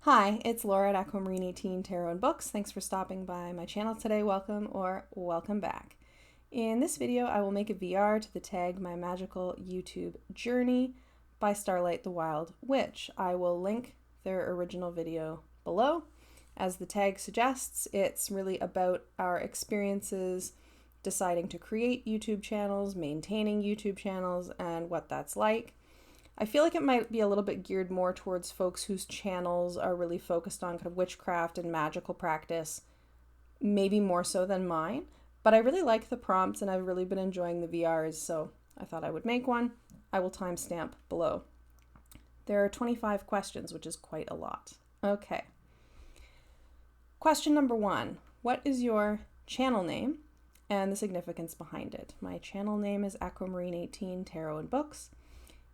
Hi, it's Laura at Aquamarine 18 Tarot and Books. Thanks for stopping by my channel today. Welcome or welcome back. In this video, I will make a VR to the tag My Magical YouTube Journey by Starlight the Wild Witch. I will link their original video below. As the tag suggests, it's really about our experiences deciding to create YouTube channels, maintaining YouTube channels, and what that's like. I feel like it might be a little bit geared more towards folks whose channels are really focused on kind of witchcraft and magical practice, maybe more so than mine. But I really like the prompts and I've really been enjoying the VRs, so I thought I would make one. I will timestamp below. There are 25 questions, which is quite a lot. Okay. Question number 1. What is your channel name and the significance behind it? My channel name is Aquamarine 18 Tarot and Books.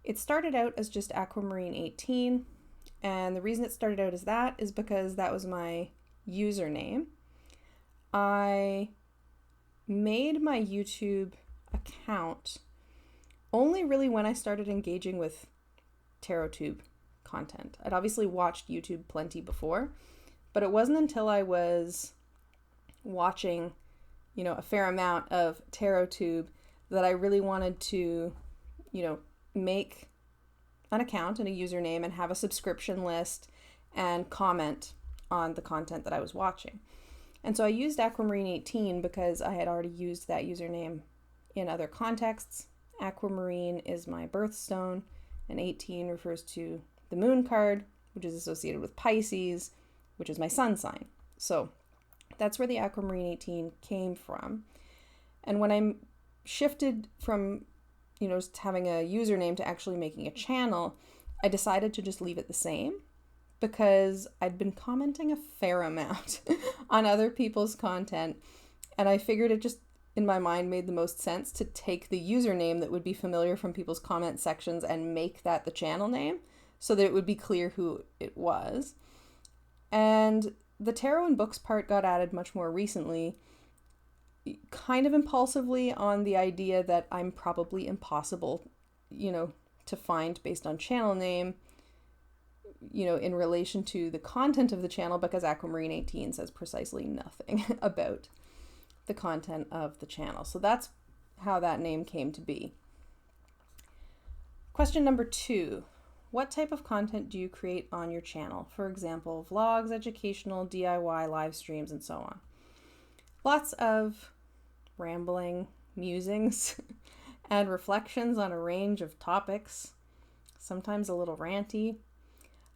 It started out as just Aquamarine 18, and the reason it started out as that is because that was my username. I made my YouTube account only really when I started engaging with TarotTube content. I'd obviously watched YouTube plenty before, but it wasn't until I was watching, a fair amount of TarotTube that I really wanted to, make an account and a username and have a subscription list and comment on the content that I was watching. And so I used Aquamarine 18 because I had already used that username in other contexts. Aquamarine is my birthstone, and 18 refers to the moon card, which is associated with Pisces, which is my sun sign. So that's where the Aquamarine 18 came from. And when I shifted from just having a username to actually making a channel, I decided to just leave it the same because I'd been commenting a fair amount on other people's content, and I figured it just, in my mind, made the most sense to take the username that would be familiar from people's comment sections and make that the channel name so that it would be clear who it was. And the tarot and books part got added much more recently, kind of impulsively, on the idea that I'm probably impossible, to find based on channel name, in relation to the content of the channel, because Aquamarine 18 says precisely nothing about the content of the channel. So that's how that name came to be. Question number 2. What type of content do you create on your channel? For example, vlogs, educational, DIY, live streams, and so on. Lots of rambling musings and reflections on a range of topics, sometimes a little ranty.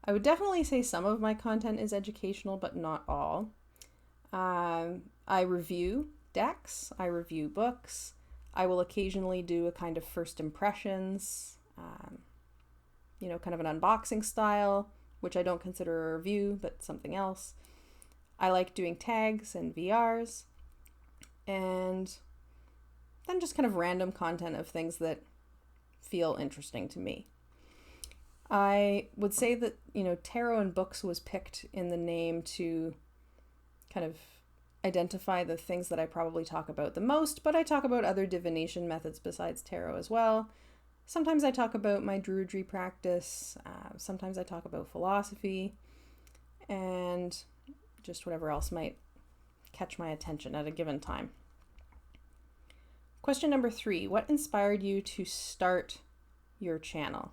I would definitely say some of my content is educational, but not all. I review decks, I review books, I will occasionally do a kind of first impressions, kind of an unboxing style, which I don't consider a review, but something else. I like doing tags and VRs, and then just kind of random content of things that feel interesting to me. I would say that, tarot and books was picked in the name to kind of identify the things that I probably talk about the most, but I talk about other divination methods besides tarot as well. Sometimes I talk about my druidry practice, sometimes I talk about philosophy, and just whatever else might catch my attention at a given time. Question number 3, what inspired you to start your channel?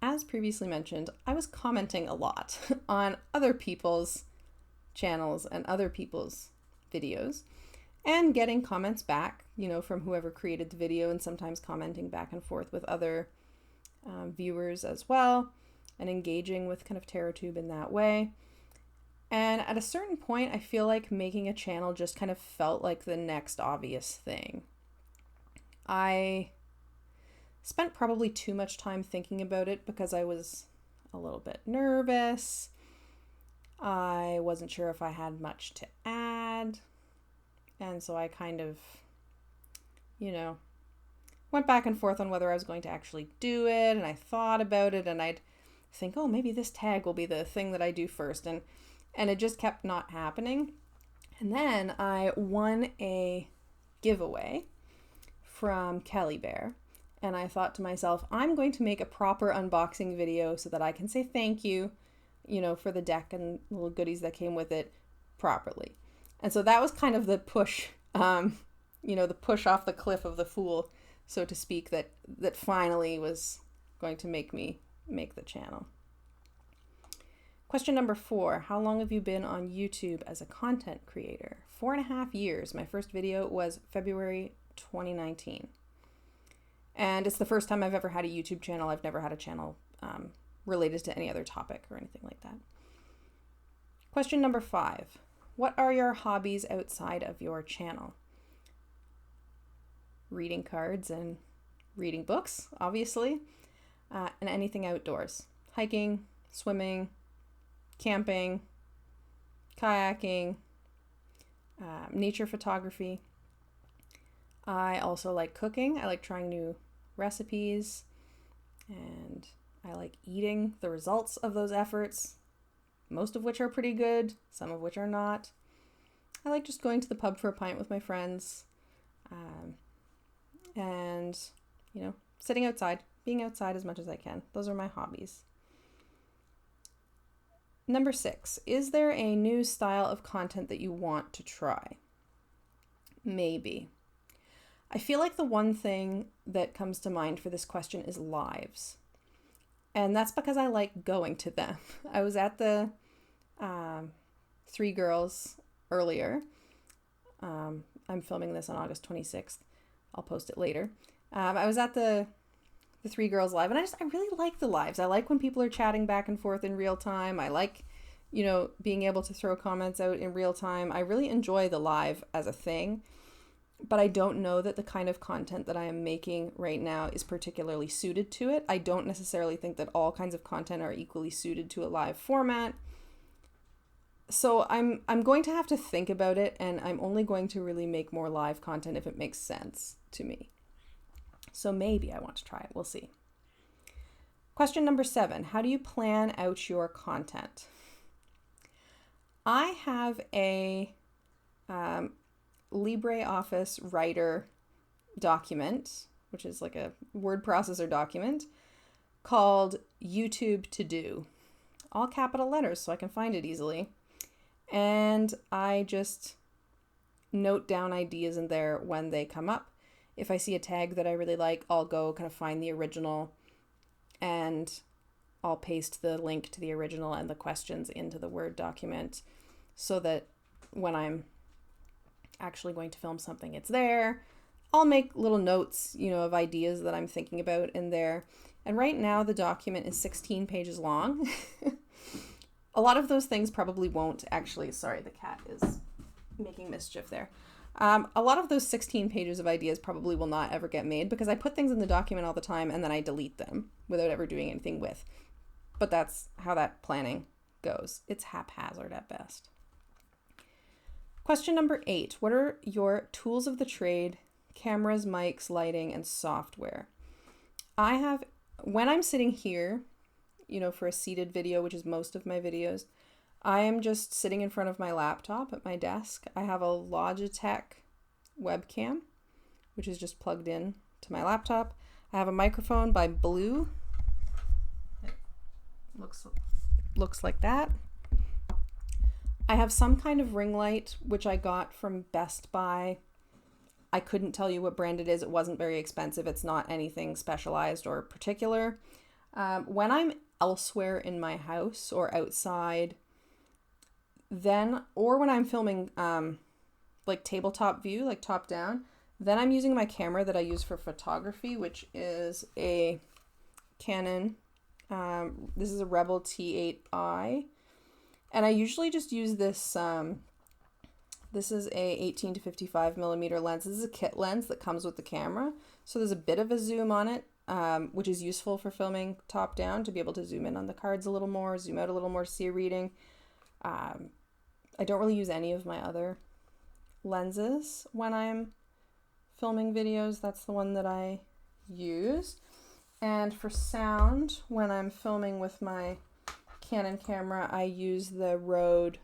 As previously mentioned, I was commenting a lot on other people's channels and other people's videos and getting comments back, from whoever created the video, and sometimes commenting back and forth with other viewers as well, and engaging with kind of TarotTube in that way. And at a certain point, I feel like making a channel just kind of felt like the next obvious thing. I spent probably too much time thinking about it because I was a little bit nervous. I wasn't sure if I had much to add. And so I kind of, went back and forth on whether I was going to actually do it. And I thought about it, and I'd think, oh, maybe this tag will be the thing that I do first. And it just kept not happening. And then I won a giveaway from Kelly Bear. And I thought to myself, I'm going to make a proper unboxing video so that I can say thank you for the deck and little goodies that came with it properly. And so that was kind of the push, the push off the cliff of the fool, so to speak, that finally was going to make me make the channel. Question number 4, how long have you been on YouTube as a content creator? 4.5 years. My first video was February 2019. And it's the first time I've ever had a YouTube channel. I've never had a channel related to any other topic or anything like that. Question number 5, what are your hobbies outside of your channel? Reading cards and reading books, obviously, and anything outdoors. Hiking, swimming, camping, kayaking, nature photography. I also like cooking. I like trying new recipes, and I like eating the results of those efforts, most of which are pretty good, some of which are not. I like just going to the pub for a pint with my friends, and, sitting outside, being outside as much as I can. Those are my hobbies. Number 6, is there a new style of content that you want to try? Maybe. I feel like the one thing that comes to mind for this question is lives. And that's because I like going to them. I was at the 3 Girls earlier. I'm filming this on August 26th. I'll post it later. I was at the 3 Girls live, and I really like the lives. I like when people are chatting back and forth in real time. I like, being able to throw comments out in real time. I really enjoy the live as a thing, but I don't know that the kind of content that I am making right now is particularly suited to it. I don't necessarily think that all kinds of content are equally suited to a live format. So I'm going to have to think about it, and I'm only going to really make more live content if it makes sense to me. So maybe I want to try it. We'll see. Question number 7. How do you plan out your content? I have a LibreOffice Writer document, which is like a word processor document, called YouTube To Do. All capital letters so I can find it easily. And I just note down ideas in there when they come up. If I see a tag that I really like, I'll go kind of find the original, and I'll paste the link to the original and the questions into the Word document so that when I'm actually going to film something, it's there. I'll make little notes, of ideas that I'm thinking about in there. And right now the document is 16 pages long. A lot of those things probably won't actually, sorry, the cat is making mischief there. A lot of those 16 pages of ideas probably will not ever get made because I put things in the document all the time and then I delete them without ever doing anything with. But that's how that planning goes. It's haphazard at best. Question number 8. What are your tools of the trade, cameras, mics, lighting, and software? When I'm sitting here, for a seated video, which is most of my videos, I am just sitting in front of my laptop at my desk. I have a Logitech webcam, which is just plugged in to my laptop. I have a microphone by Blue. It looks like that. I have some kind of ring light, which I got from Best Buy. I couldn't tell you what brand it is. It wasn't very expensive. It's not anything specialized or particular. When I'm elsewhere in my house or outside, or when I'm filming like tabletop view, like top down, then I'm using my camera that I use for photography, which is a Canon. This is a Rebel T8i. And I usually just use this, this is a 18 to 55 millimeter lens. This is a kit lens that comes with the camera. So there's a bit of a zoom on it, which is useful for filming top down to be able to zoom in on the cards a little more, zoom out a little more, see a reading. I don't really use any of my other lenses when I'm filming videos. That's the one that I use. And for sound, when I'm filming with my Canon camera, I use the Rode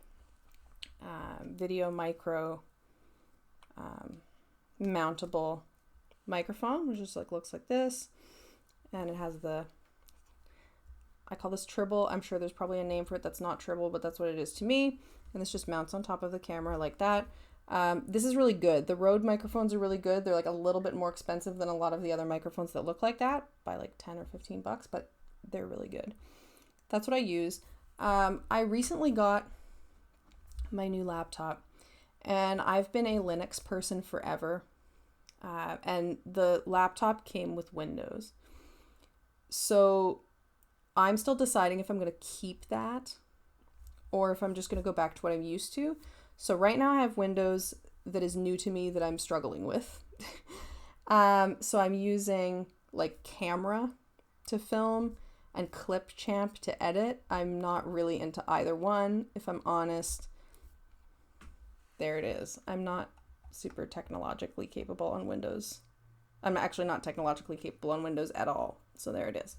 Video Micro mountable microphone, which just looks like this, and it has the I call this tribble. I'm sure there's probably a name for it that's not tribble, but that's what it is to me. And this just mounts on top of the camera like that. This is really good. The Rode microphones are really good. They're like a little bit more expensive than a lot of the other microphones that look like that, by like 10 or 15 bucks, but they're really good. That's what I use. I recently got my new laptop, and I've been a Linux person forever. And the laptop came with Windows. So I'm still deciding if I'm going to keep that or if I'm just going to go back to what I'm used to. So right now I have Windows that is new to me that I'm struggling with. So I'm using like Camera to film and Clipchamp to edit. I'm not really into either one, if I'm honest. There it is. I'm not super technologically capable on Windows. I'm actually not technologically capable on Windows at all. So there it is.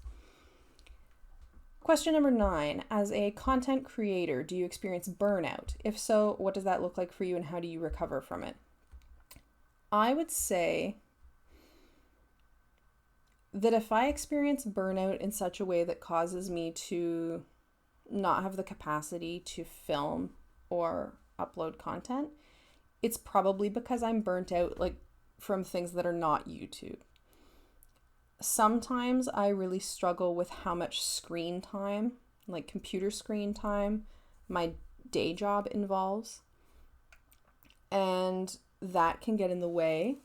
Question number 9. As a content creator, do you experience burnout? If so, what does that look like for you and how do you recover from it? I would say that if I experience burnout in such a way that causes me to not have the capacity to film or upload content, it's probably because I'm burnt out like from things that are not YouTube. Sometimes I really struggle with how much screen time, like computer screen time, my day job involves. And that can get in the way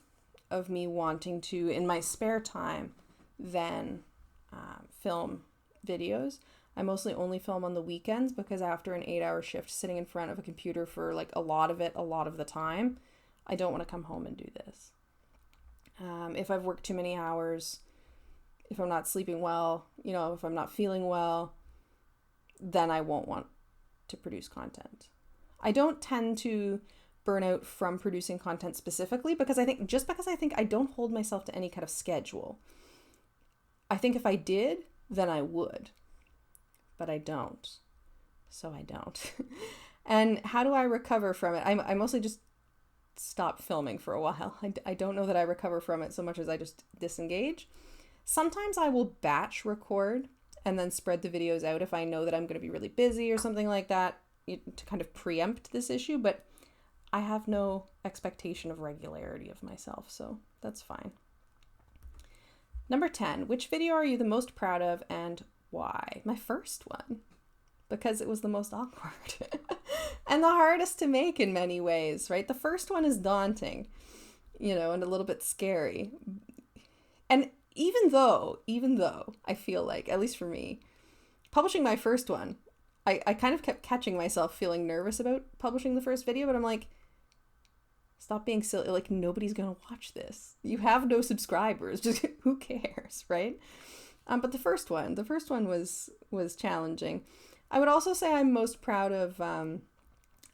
of me wanting to, in my spare time, then film videos. I mostly only film on the weekends because after an 8-hour shift sitting in front of a computer for like a lot of the time, I don't want to come home and do this. If I've worked too many hours, if I'm not sleeping well, if I'm not feeling well, then I won't want to produce content. I don't tend to burn out from producing content specifically because I think I don't hold myself to any kind of schedule. I think if I did, then I would, but I don't. So I don't. And how do I recover from it? I mostly just stop filming for a while. I don't know that I recover from it so much as I just disengage. Sometimes I will batch record and then spread the videos out if I know that I'm going to be really busy or something like that to kind of preempt this issue, but I have no expectation of regularity of myself, so that's fine. Number 10, which video are you the most proud of and why? My first one, because it was the most awkward and the hardest to make in many ways, right? The first one is daunting, and a little bit scary. And even though I feel like, at least for me, publishing my first one, I kind of kept catching myself feeling nervous about publishing the first video, but I'm like, stop being silly. Like, nobody's going to watch this. You have no subscribers. Just who cares, right? But the first one was challenging. I would also say I'm most proud of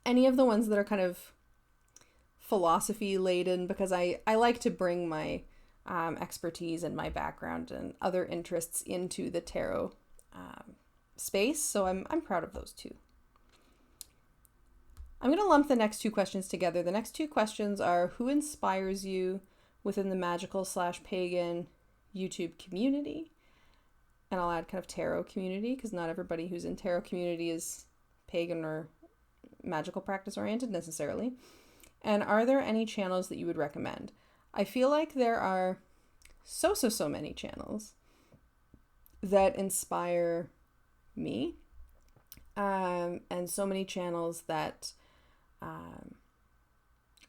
any of the ones that are kind of philosophy laden, because I like to bring my expertise and my background and other interests into the tarot space. So I'm proud of those two. I'm going to lump the next two questions together. The next two questions are, who inspires you within the magical/pagan YouTube community? And I'll add kind of tarot community, because not everybody who's in tarot community is pagan or magical practice oriented necessarily. And are there any channels that you would recommend? I feel like there are so many channels that inspire me, and so many channels that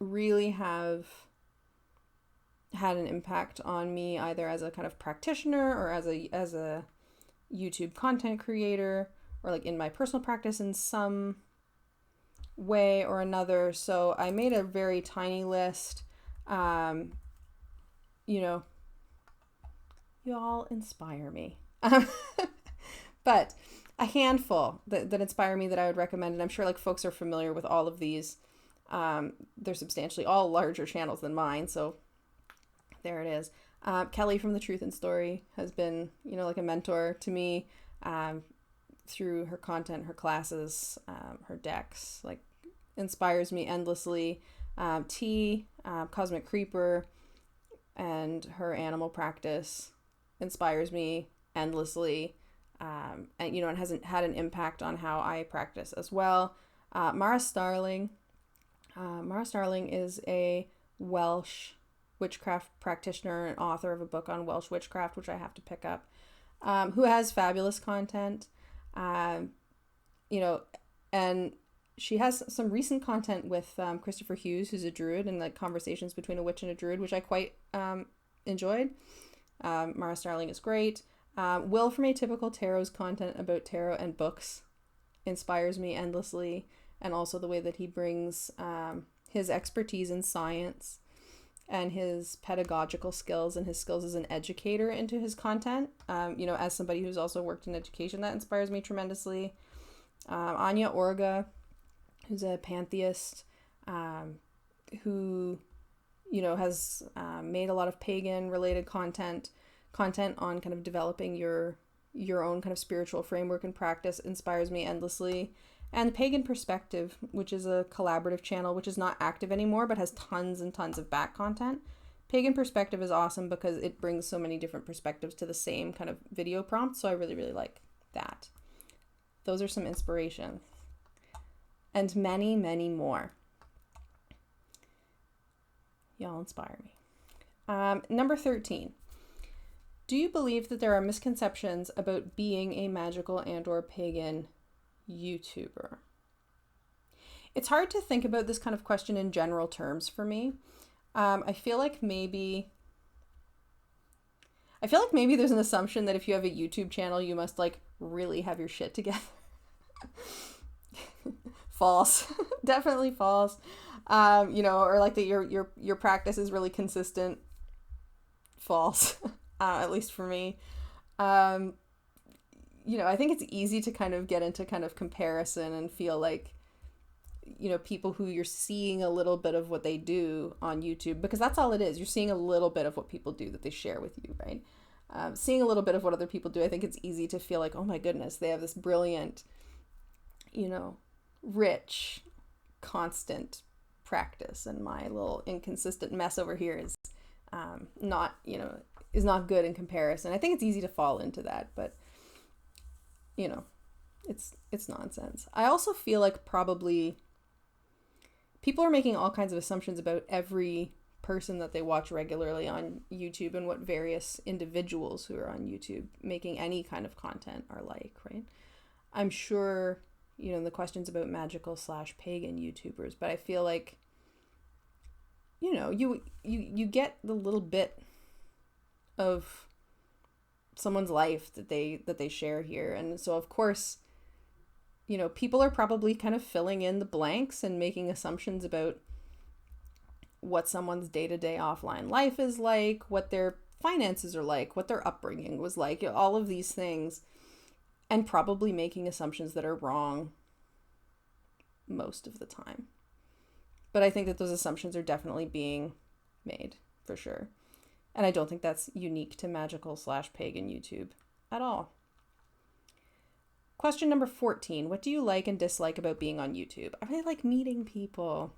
really have had an impact on me, either as a kind of practitioner or as a YouTube content creator, or like in my personal practice in some way or another. So I made a very tiny list. You all inspire me. But a handful that inspire me that I would recommend, and I'm sure like folks are familiar with all of these. They're substantially all larger channels than mine, so there it is. Kelly from The Truth and Story has been, like a mentor to me through her content, her classes, her decks, like inspires me endlessly. Cosmic Creeper, and her animal practice inspires me endlessly. and, it hasn't had an impact on how I practice as well. Mara Starling. Mara Starling is a Welsh witchcraft practitioner and author of a book on Welsh witchcraft, which I have to pick up, who has fabulous content, and she has some recent content with Christopher Hughes, who's a druid, and like conversations between a witch and a druid, which I quite enjoyed. Mara Starling is great. Will from Atypical Tarot's content about tarot and books inspires me endlessly, and also the way that he brings his expertise in science and his pedagogical skills and his skills as an educator into his content. As somebody who's also worked in education, that inspires me tremendously. Anya Orga, who's a pantheist, who, has made a lot of pagan related content on kind of developing your own kind of spiritual framework and practice, inspires me endlessly. And Pagan Perspective, which is a collaborative channel, which is not active anymore, but has tons and tons of back content. Pagan Perspective is awesome because it brings so many different perspectives to the same kind of video prompt. So I really, really like that. Those are some inspiration. And many, many more. Y'all inspire me. Number 13. Do you believe that there are misconceptions about being a magical and/or pagan YouTuber? It's hard to think about this kind of question in general terms for me. I feel like maybe there's an assumption that if you have a YouTube channel, you must like really have your shit together. False. Definitely false. Or like that your practice is really consistent. False. At least for me. I think it's easy to kind of get into kind of comparison and feel like, people who you're seeing a little bit of what they do on YouTube, because that's all it is. You're seeing a little bit of what people do that they share with you, right? Seeing a little bit of what other people do, I think it's easy to feel like, oh my goodness, they have this brilliant, rich, constant practice, and my little inconsistent mess over here is not good in comparison. I think it's easy to fall into that, but it's nonsense. I also feel like probably people are making all kinds of assumptions about every person that they watch regularly on YouTube and what various individuals who are on YouTube making any kind of content are like, right? I'm sure, the questions about magical / pagan YouTubers, but I feel like, you get the little bit of someone's life that they share here. And so of course, people are probably kind of filling in the blanks and making assumptions about what someone's day-to-day offline life is like, what their finances are like, what their upbringing was like, all of these things, and probably making assumptions that are wrong most of the time. But I think that those assumptions are definitely being made, for sure. And I don't think that's unique to magical / pagan YouTube at all. Question number 14. What do you like and dislike about being on YouTube? I really like meeting people.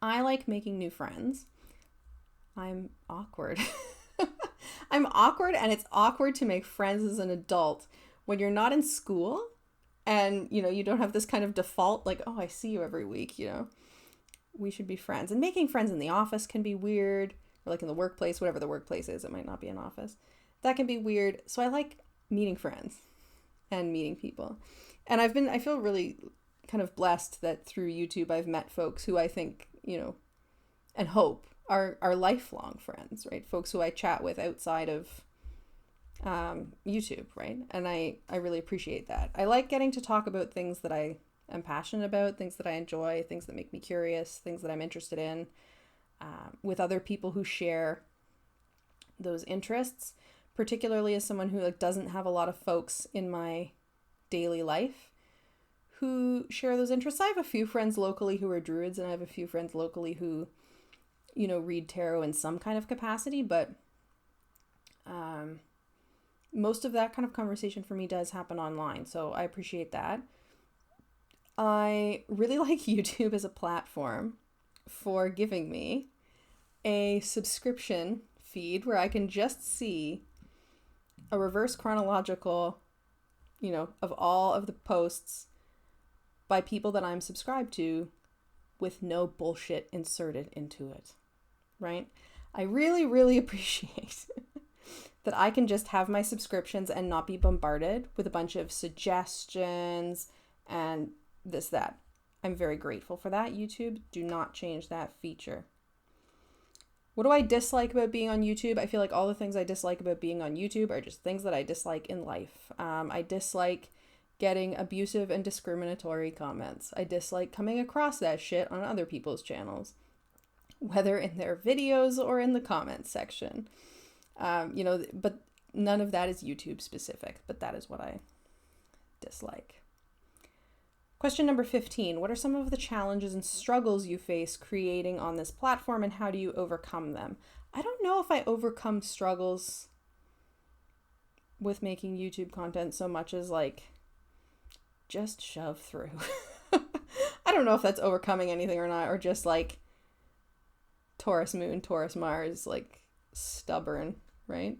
I like making new friends. I'm awkward. I'm awkward, and it's awkward to make friends as an adult when you're not in school and, you don't have this kind of default, like, oh, I see you every week, we should be friends. And making friends in the office can be weird, or like in the workplace, whatever the workplace is, it might not be an office. That can be weird. So I like meeting friends and meeting people. And I feel really kind of blessed that through YouTube I've met folks who I think, and hope are lifelong friends, right? Folks who I chat with outside of YouTube, right? And I really appreciate that. I like getting to talk about things that I am passionate about, things that I enjoy, things that make me curious, things that I'm interested in, with other people who share those interests, particularly as someone who doesn't have a lot of folks in my daily life who share those interests. I have a few friends locally who are druids, and I have a few friends locally who, read tarot in some kind of capacity, but most of that kind of conversation for me does happen online, so I appreciate that. I really like YouTube as a platform for giving me a subscription feed where I can just see a reverse chronological of all of the posts by people that I'm subscribed to with no bullshit inserted into it, right? I really, really appreciate that I can just have my subscriptions and not be bombarded with a bunch of suggestions and this, that. I'm very grateful for that. YouTube, do not change that feature. What do I dislike about being on YouTube? I feel like all the things I dislike about being on YouTube are just things that I dislike in life. I dislike getting abusive and discriminatory comments. I dislike coming across that shit on other people's channels, whether in their videos or in the comments section. But none of that is YouTube specific, but that is what I dislike. Question number 15. What are some of the challenges and struggles you face creating on this platform, and how do you overcome them? I don't know if I overcome struggles with making YouTube content so much as just shove through. I don't know if that's overcoming anything or not, or just Taurus moon, Taurus Mars, stubborn, right?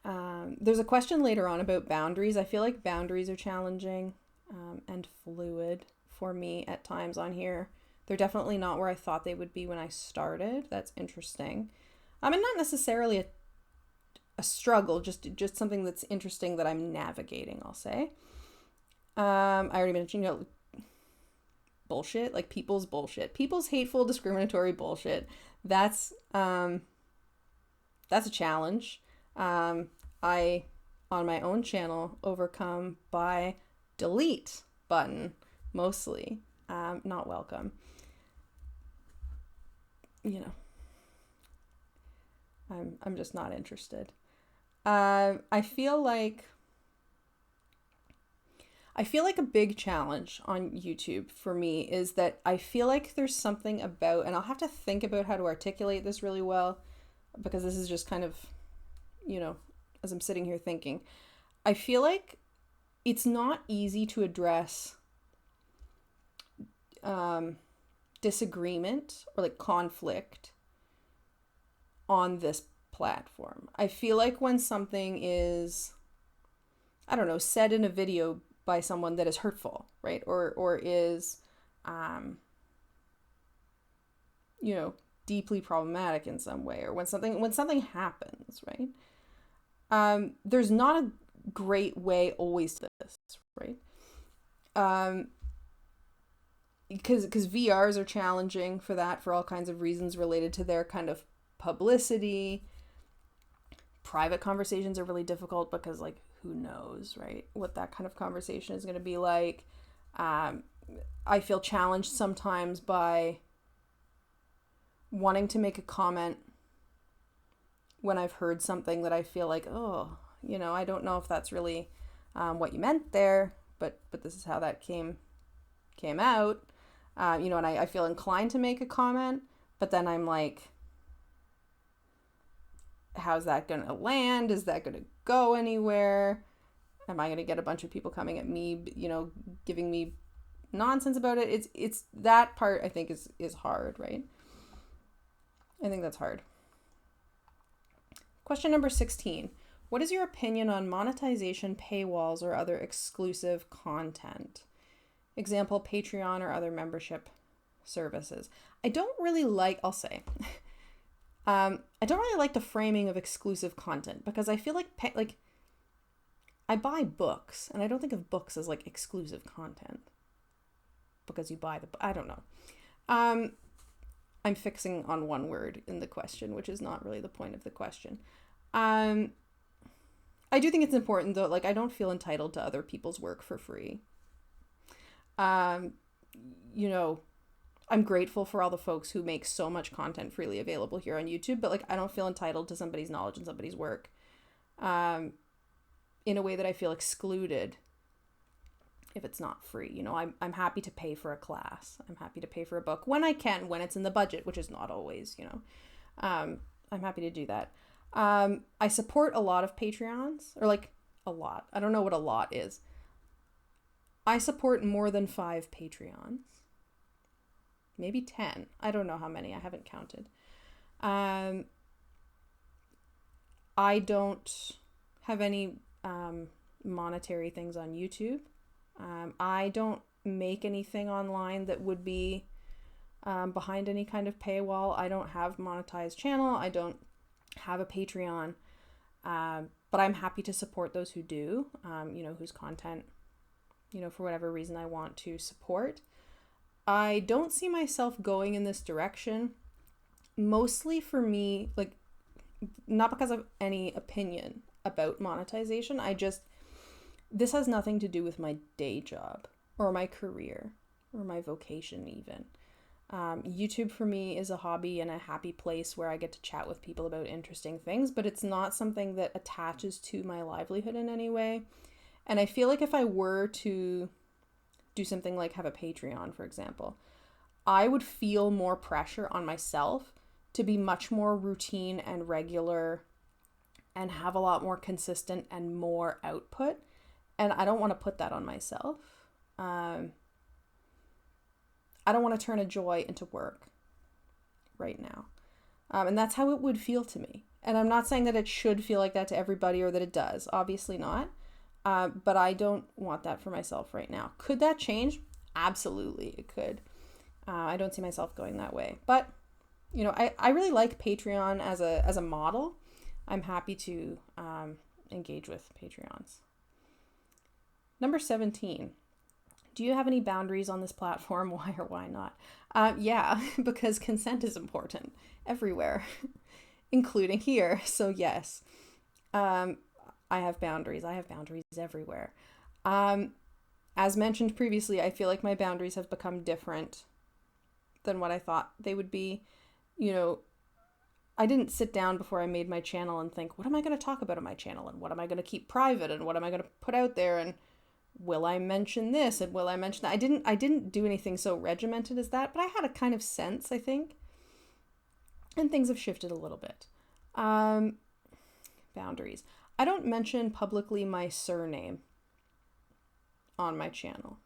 There's a question later on about boundaries. I feel like boundaries are challenging and fluid for me at times on here. They're definitely not where I thought they would be when I started. That's interesting. And not necessarily a struggle, just something that's interesting that I'm navigating, I'll say. I already mentioned, bullshit, people's bullshit, people's hateful, discriminatory bullshit. That's a challenge. I, on my own channel, overcome by delete button, mostly. Not welcome. I'm just not interested. I feel like a big challenge on YouTube for me is that I feel like there's something about, and I'll have to think about how to articulate this really well, because this is just kind of, as I'm sitting here thinking, I feel like it's not easy to address disagreement or conflict on this platform. I feel like when something is, I don't know, said in a video by someone that is hurtful, right? Or is, deeply problematic in some way, or when something happens, right? There's not a great way always to this, right? Because VRs are challenging for that, for all kinds of reasons related to their kind of publicity. Private conversations are really difficult because who knows, right, what that kind of conversation is going to be like. I feel challenged sometimes by wanting to make a comment when I've heard something that I feel I don't know if that's really what you meant there, but this is how that came out, and I feel inclined to make a comment, but then I'm how's that going to land? Is that going to go anywhere? Am I going to get a bunch of people coming at me, giving me nonsense about it? It's that part I think is hard, right? I think that's hard. Question number 16. What is your opinion on monetization, paywalls, or other exclusive content? Example, Patreon or other membership services. I don't really like, I'll say, I don't really like the framing of exclusive content, because I feel like I buy books, and I don't think of books as exclusive content because you buy I don't know. I'm fixing on one word in the question, which is not really the point of the question. I do think it's important though, I don't feel entitled to other people's work for free. I'm grateful for all the folks who make so much content freely available here on YouTube, but I don't feel entitled to somebody's knowledge and somebody's work in a way that I feel excluded if it's not free. I'm happy to pay for a class. I'm happy to pay for a book when I can, when it's in the budget, which is not always, I'm happy to do that. I support a lot of Patreons, or a lot. I don't know what a lot is. I support more than 5 Patreons. Maybe 10. I don't know how many. I haven't counted. I don't have any monetary things on YouTube. I don't make anything online that would be behind any kind of paywall. I don't have monetized channel. I don't have a Patreon. But I'm happy to support those who do, whose content, for whatever reason I want to support. I don't see myself going in this direction, mostly for me, like, not because of any opinion about monetization. This has nothing to do with my day job or my career or my vocation even. YouTube for me is a hobby and a happy place where I get to chat with people about interesting things, but it's not something that attaches to my livelihood in any way. And I feel like if I were to do something like have a Patreon, for example, I would feel more pressure on myself to be much more routine and regular and have a lot more consistent and more output. And I don't want to put that on myself. I don't want to turn a joy into work right now. And that's how it would feel to me. And I'm not saying that it should feel like that to everybody or that it does. Obviously not. But I don't want that for myself right now. Could that change? Absolutely, it could. I don't see myself going that way. But, I really like Patreon as a model. I'm happy to engage with Patreons. Number 17. Do you have any boundaries on this platform? Why or why not? Yeah, because consent is important everywhere, including here. So yes, I have boundaries. I have boundaries everywhere. As mentioned previously, I feel like my boundaries have become different than what I thought they would be. I didn't sit down before I made my channel and think, what am I going to talk about on my channel? And what am I going to keep private? And what am I going to put out there? And will I mention this? And will I mention that? I didn't do anything so regimented as that, but I had a kind of sense, I think. And things have shifted a little bit. Boundaries. I don't mention publicly my surname on my channel.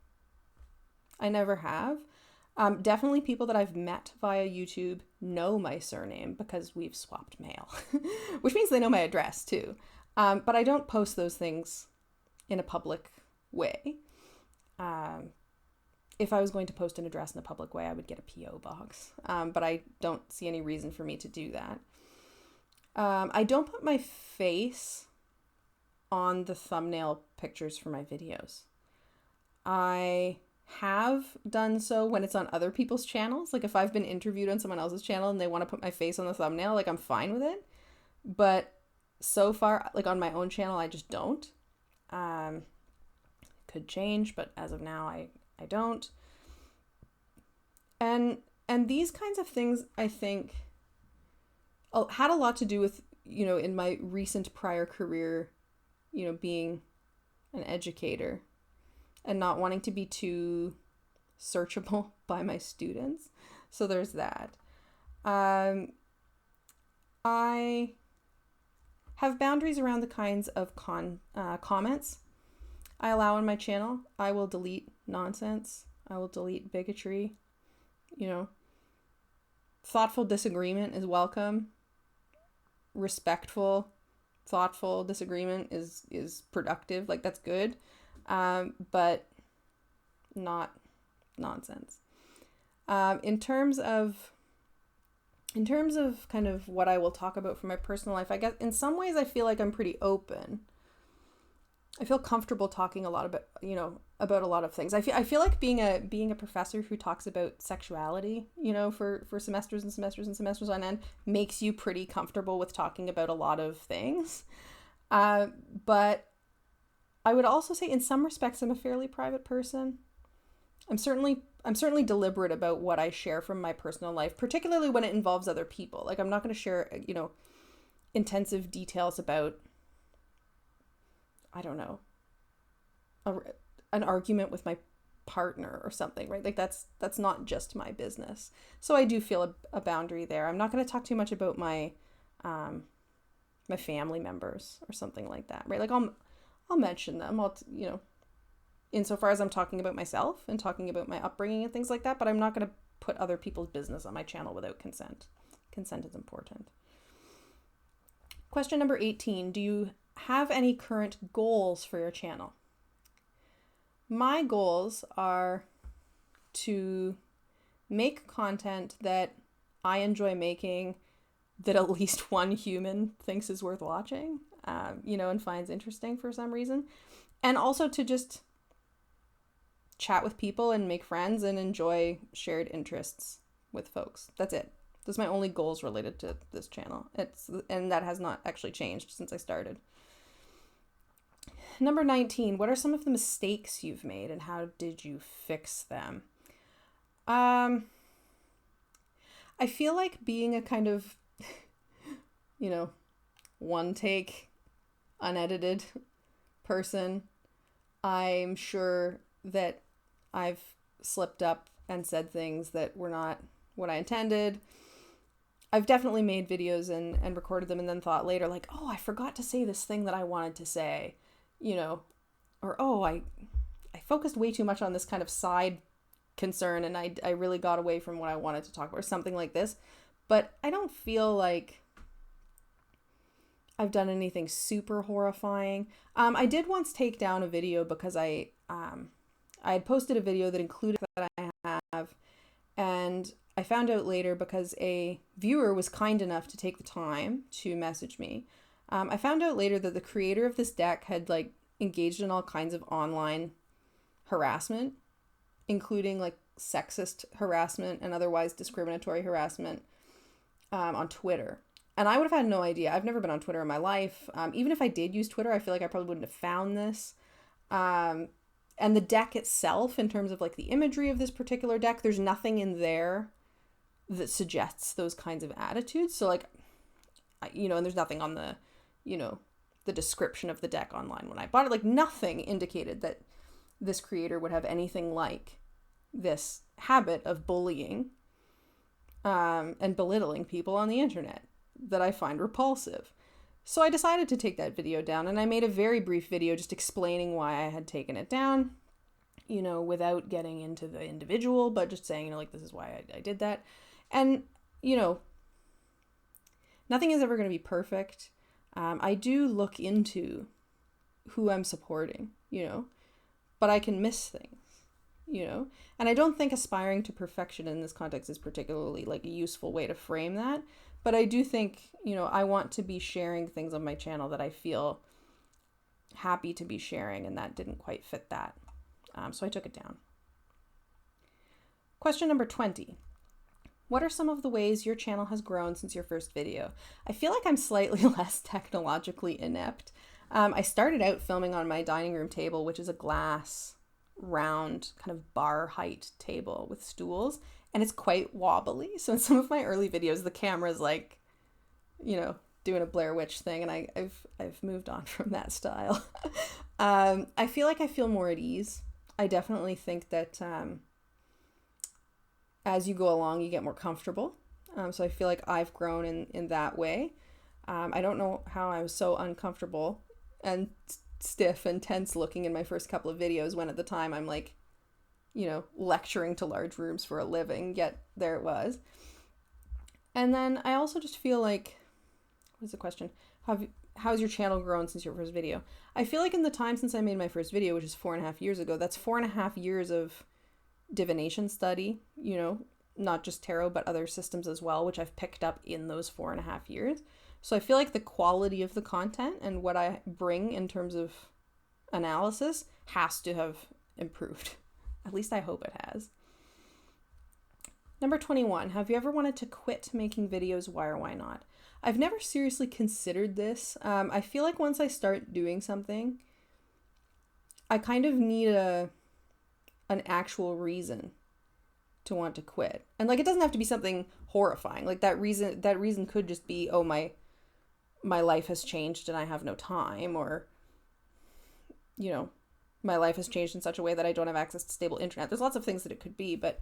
I never have. Definitely people that I've met via YouTube know my surname because we've swapped mail, which means they know my address too. But I don't post those things in a public way. If I was going to post an address in a public way, I would get a PO box. But I don't see any reason for me to do that. I don't put my face on the thumbnail pictures for my videos. I have done so when it's on other people's channels. Like if I've been interviewed on someone else's channel and they want to put my face on the thumbnail, like I'm fine with it. But so far, like on my own channel, I just don't. Could change, but as of now, I don't. And these kinds of things, I think, had a lot to do with, in my recent prior career, being an educator and not wanting to be too searchable by my students. So there's that. I have boundaries around the kinds of comments I allow on my channel. I will delete nonsense. I will delete bigotry. Thoughtful disagreement is welcome. Respectful, thoughtful disagreement is productive. Like that's good. But not nonsense. In terms of kind of what I will talk about from my personal life, I guess in some ways I feel like I'm pretty open. I feel comfortable talking a lot about, about a lot of things. I feel like being a professor who talks about sexuality, for semesters and semesters and semesters on end makes you pretty comfortable with talking about a lot of things. But I would also say in some respects I'm a fairly private person. I'm certainly deliberate about what I share from my personal life, particularly when it involves other people. Like I'm not going to share, intensive details about, I don't know, an argument with my partner or something, right? Like that's not just my business. So I do feel a boundary there. I'm not going to talk too much about my my family members or something like that, right? Like I'll mention them. Insofar as I'm talking about myself and talking about my upbringing and things like that, but I'm not going to put other people's business on my channel without consent. Consent is important. Question number 18. Do you have any current goals for your channel? My goals are to make content that I enjoy making, that at least one human thinks is worth watching, and finds interesting for some reason. And also to just chat with people and make friends and enjoy shared interests with folks. That's it. Those are my only goals related to this channel. And that has not actually changed since I started. Number 19, what are some of the mistakes you've made and how did you fix them? I feel like being a kind of, one take, unedited person, I'm sure that I've slipped up and said things that were not what I intended. I've definitely made videos and recorded them and then thought later, like, oh, I forgot to say this thing that I wanted to say, or, oh, I focused way too much on this kind of side concern and I really got away from what I wanted to talk about, or something like this. But I don't feel like I've done anything super horrifying. I did once take down a video because I had posted a video that included that I have, and I found out later because a viewer was kind enough to take the time to message me. I found out later that the creator of this deck had engaged in all kinds of online harassment, including sexist harassment and otherwise discriminatory harassment on Twitter. And I would have had no idea. I've never been on Twitter in my life. Even if I did use Twitter, I feel like I probably wouldn't have found this. And the deck itself, in terms of the imagery of this particular deck, there's nothing in there that suggests those kinds of attitudes. So and there's nothing on the, the description of the deck online when I bought it. Nothing indicated that this creator would have anything like this habit of bullying and belittling people on the internet that I find repulsive. So I decided to take that video down, and I made a very brief video just explaining why I had taken it down, without getting into the individual, but just saying, this is why I did that. And, nothing is ever going to be perfect. I do look into who I'm supporting, but I can miss things, and I don't think aspiring to perfection in this context is particularly a useful way to frame that. But I do think, I want to be sharing things on my channel that I feel happy to be sharing, and that didn't quite fit that. So I took it down. Question number 20. What are some of the ways your channel has grown since your first video? I feel like I'm slightly less technologically inept. I started out filming on my dining room table, which is a glass, round, kind of bar height table with stools, and it's quite wobbly. So in some of my early videos, the camera's doing a Blair Witch thing, and I've moved on from that style. I feel like I feel more at ease. I definitely think that as you go along, you get more comfortable. So I feel like I've grown in that way. I don't know how I was so uncomfortable and stiff and tense looking in my first couple of videos when at the time I'm lecturing to large rooms for a living, yet there it was. And then I also just feel like, what is the question? How's your channel grown since your first video? I feel like in the time since I made my first video, which is 4.5 years ago, that's 4.5 years of divination study, not just tarot, but other systems as well, which I've picked up in those 4.5 years. So I feel like the quality of the content and what I bring in terms of analysis has to have improved. At least I hope it has. Number 21, have you ever wanted to quit making videos? Why or why not? I've never seriously considered this. I feel like once I start doing something, I kind of need an actual reason to want to quit. And it doesn't have to be something horrifying. That reason could just be, oh, my life has changed and I have no time, or my life has changed in such a way that I don't have access to stable internet. There's lots of things that it could be, but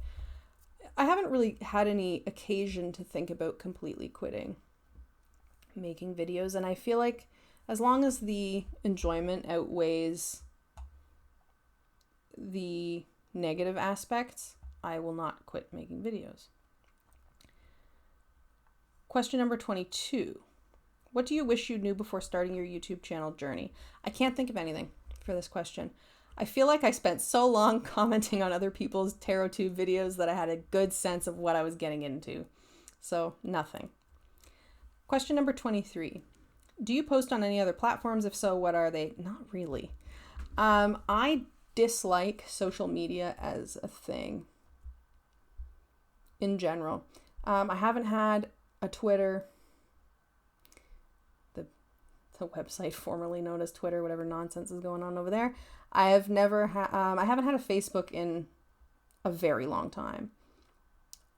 I haven't really had any occasion to think about completely quitting making videos. And I feel like as long as the enjoyment outweighs the negative aspects, I will not quit making videos. Question number 22. What do you wish you knew before starting your YouTube channel journey? I can't think of anything for this question. I feel like I spent so long commenting on other people's tarot tube videos that I had a good sense of what I was getting into. So, nothing. Question number 23. Do you post on any other platforms? If so, what are they? Not really. I dislike social media as a thing in general. I haven't had a Twitter, the website formerly known as Twitter, whatever nonsense is going on over there. I haven't had a Facebook in a very long time.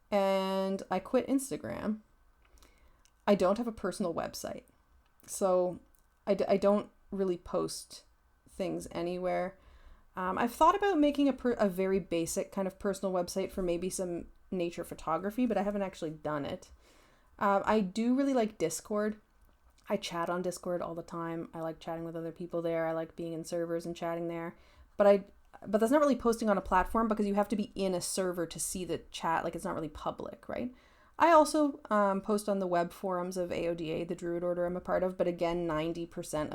And I quit Instagram. I don't have a personal website. So I don't really post things anywhere. I've thought about making a very basic kind of personal website for maybe some nature photography, but I haven't actually done it. I do really like Discord. I chat on Discord all the time. I like chatting with other people there. I like being in servers and chatting there. But that's not really posting on a platform because you have to be in a server to see the chat. Like, it's not really public, right? I also post on the web forums of AODA, the Druid Order I'm a part of, but again, 90%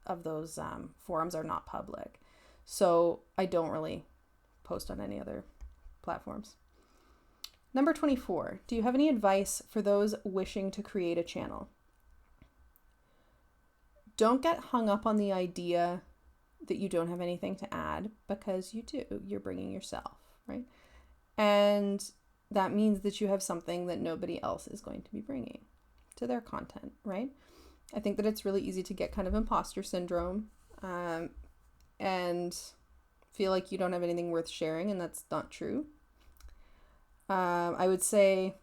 of those forums are not public. So I don't really post on any other platforms. Number 24, do you have any advice for those wishing to create a channel? Don't get hung up on the idea that you don't have anything to add, because you do. You're bringing yourself, right? And that means that you have something that nobody else is going to be bringing to their content, right? I think that it's really easy to get kind of imposter syndrome and feel like you don't have anything worth sharing, and that's not true. I would say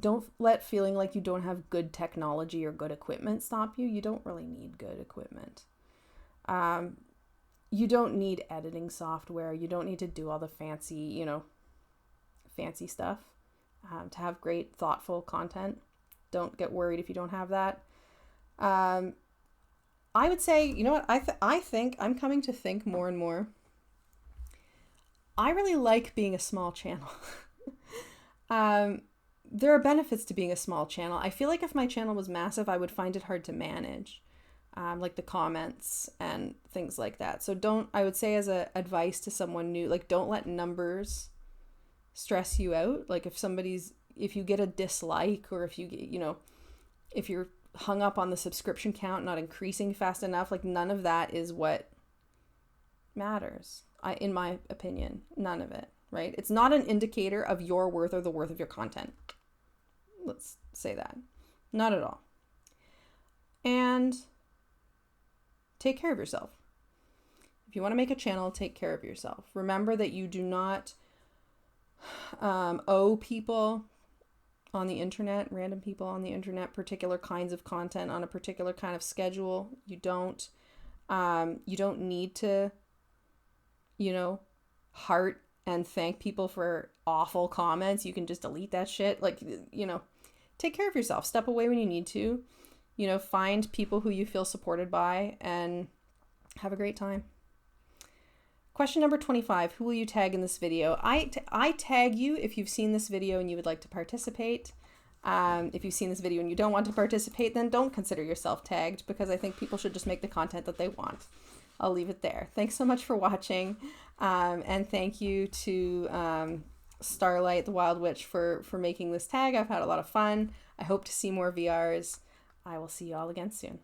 don't let feeling like you don't have good technology or good equipment stop you. You don't really need good equipment. You don't need editing software. You don't need to do all the fancy stuff to have great, thoughtful content. Don't get worried if you don't have that. I would say, you know what? I think I'm coming to think more and more. I really like being a small channel. There are benefits to being a small channel. I feel like if my channel was massive, I would find it hard to manage, like the comments and things like that. So I would say as a advice to someone new, like, don't let numbers stress you out. Like, if you get a dislike, or if you get, if you're hung up on the subscription count not increasing fast enough, like, none of that is what matters. In my opinion, none of it, right? It's not an indicator of your worth or the worth of your content. Let's say that. Not at all. And take care of yourself. If you want to make a channel, take care of yourself. Remember that you do not owe people on the internet, random people on the internet, particular kinds of content on a particular kind of schedule. You don't need to, heart and thank people for awful comments. You can just delete that shit. Like, take care of yourself. Step away when you need to. Find people who you feel supported by and have a great time. Question number 25. Who will you tag in this video? I tag you if you've seen this video and you would like to participate. If you've seen this video and you don't want to participate, then don't consider yourself tagged, because I think people should just make the content that they want. I'll leave it there. Thanks so much for watching. And thank you to Starlight, the Wild Witch, for making this tag. I've had a lot of fun. I hope to see more VRs. I will see you all again soon.